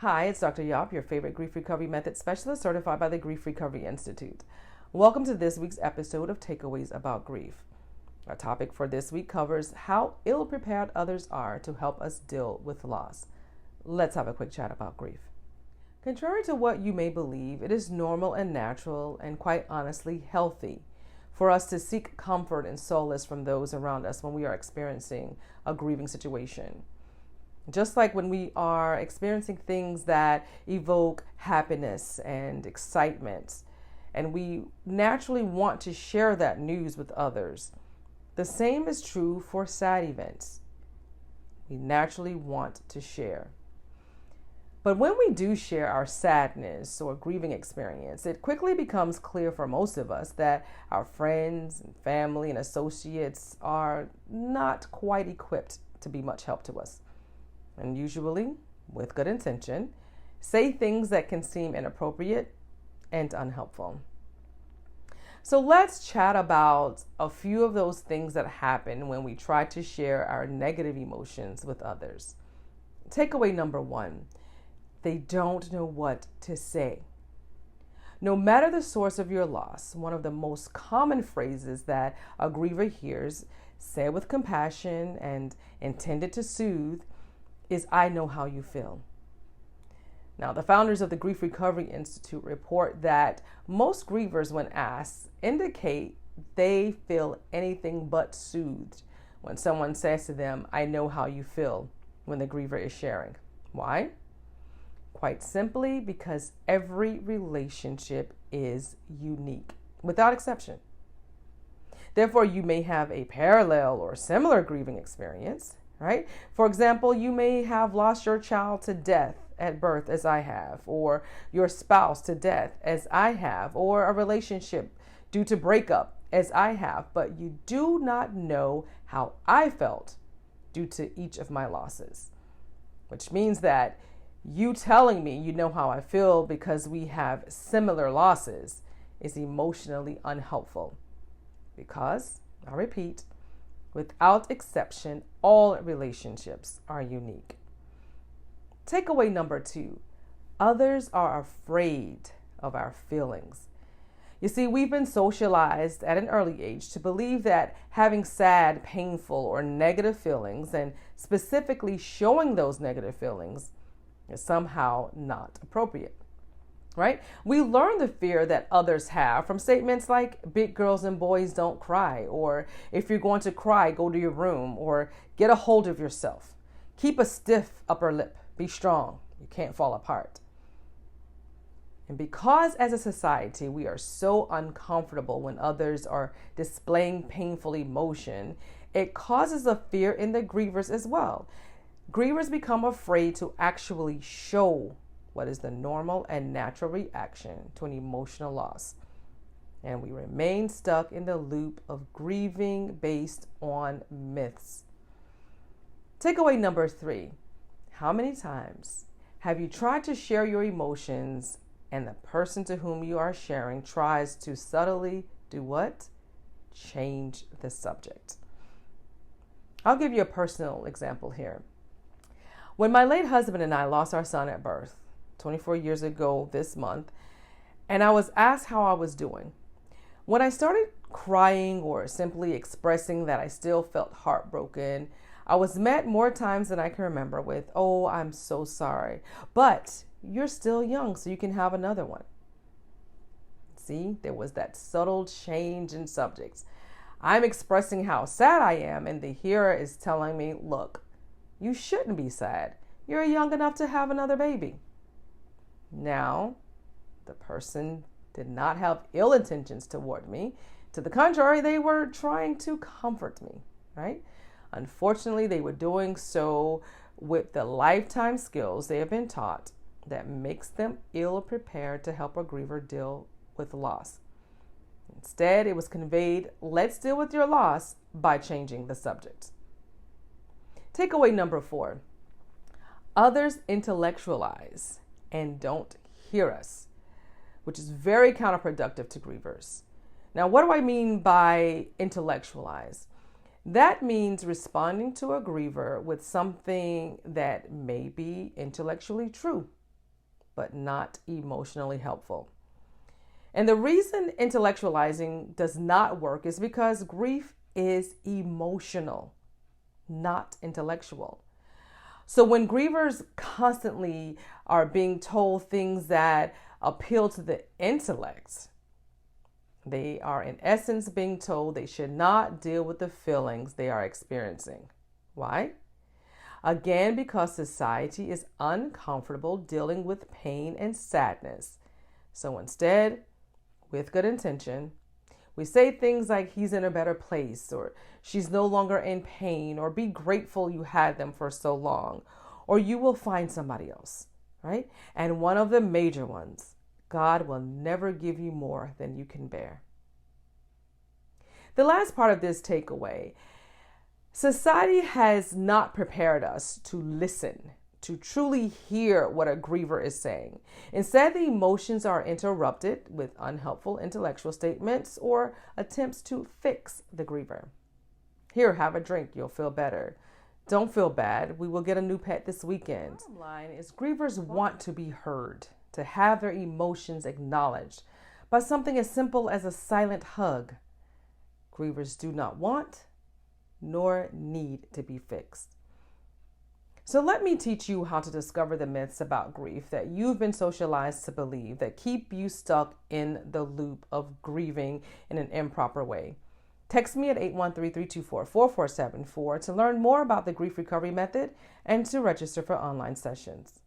Hi, it's Dr. Yopp, your favorite grief recovery method specialist certified by the Grief Recovery Institute. Welcome to this week's episode of Takeaways About Grief. Our topic for this week covers how ill-prepared others are to help us deal with loss. Let's have a quick chat about grief. Contrary to what you may believe, it is normal and natural and quite honestly healthy for us to seek comfort and solace from those around us when we are experiencing a grieving situation. Just like when we are experiencing things that evoke happiness and excitement, and we naturally want to share that news with others, the same is true for sad events. We naturally want to share. But when we do share our sadness or grieving experience, it quickly becomes clear for most of us that our friends and family and associates are not quite equipped to be much help to us. And usually, with good intention, say things that can seem inappropriate and unhelpful. So let's chat about a few of those things that happen when we try to share our negative emotions with others. Takeaway number 1, they don't know what to say. No matter the source of your loss, one of the most common phrases that a griever hears, said with compassion and intended to soothe, is "I know how you feel." Now, the founders of the Grief Recovery Institute report that most grievers, when asked, indicate they feel anything but soothed when someone says to them, "I know how you feel," when the griever is sharing. Why? Quite simply because every relationship is unique, without exception. Therefore, you may have a parallel or similar grieving experience, right? For example, you may have lost your child to death at birth, as I have, or your spouse to death, as I have, or a relationship due to breakup, as I have, but you do not know how I felt due to each of my losses, which means that you telling me you know how I feel because we have similar losses is emotionally unhelpful because, I repeat, without exception, all relationships are unique. Takeaway number 2, others are afraid of our feelings. You see, we've been socialized at an early age to believe that having sad, painful, or negative feelings, and specifically showing those negative feelings, is somehow not appropriate. Right? We learn the fear that others have from statements like "big girls and boys don't cry," or "if you're going to cry, go to your room," or "get a hold of yourself. Keep a stiff upper lip. Be strong. You can't fall apart." And because as a society, we are so uncomfortable when others are displaying painful emotion, it causes a fear in the grievers as well. Grievers become afraid to actually show what is the normal and natural reaction to an emotional loss. And we remain stuck in the loop of grieving based on myths. Takeaway number 3, how many times have you tried to share your emotions and the person to whom you are sharing tries to subtly do what? Change the subject. I'll give you a personal example here. When my late husband and I lost our son at birth, 24 years ago this month, and I was asked how I was doing. When I started crying or simply expressing that I still felt heartbroken, I was met more times than I can remember with, "Oh, I'm so sorry, but you're still young, so you can have another one." See, there was that subtle change in subjects. I'm expressing how sad I am, and the hearer is telling me, "Look, you shouldn't be sad. You're young enough to have another baby." Now, the person did not have ill intentions toward me. To the contrary, they were trying to comfort me, right? Unfortunately, they were doing so with the lifetime skills they have been taught that makes them ill prepared to help a griever deal with loss. Instead, it was conveyed, "Let's deal with your loss by changing the subject." Takeaway number 4, others intellectualize and don't hear us, which is very counterproductive to grievers. Now, what do I mean by intellectualize? That means responding to a griever with something that may be intellectually true, but not emotionally helpful. And the reason intellectualizing does not work is because grief is emotional, not intellectual. So when grievers constantly are being told things that appeal to the intellect, they are in essence being told they should not deal with the feelings they are experiencing. Why? Again, because society is uncomfortable dealing with pain and sadness. So instead, with good intention, we say things like he's in a better place, or she's no longer in pain, or be grateful you had them for so long, or you will find somebody else, right? And one of the major ones, God will never give you more than you can bear. The last part of this takeaway, society has not prepared us to listen, to truly hear what a griever is saying. Instead, the emotions are interrupted with unhelpful intellectual statements or attempts to fix the griever. Here, have a drink, you'll feel better. Don't feel bad, we will get a new pet this weekend. The bottom line is grievers want to be heard, to have their emotions acknowledged by something as simple as a silent hug. Grievers do not want nor need to be fixed. So let me teach you how to discover the myths about grief that you've been socialized to believe that keep you stuck in the loop of grieving in an improper way. Text me at 813-324-4474 to learn more about the Grief Recovery Method and to register for online sessions.